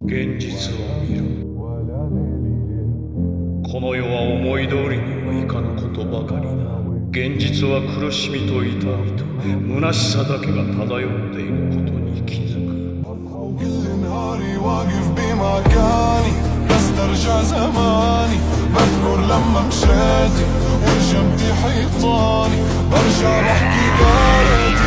現実を見ろ。この世は思い通りにはいかぬことばかりだ。現実は苦しみと痛みと虚しさだけが漂っていることに気づく。كل نهاري واقف بمكاني بسترجع زماني بذكر لما مشيتي ورجمتي حيطاني برجع بحكي بارد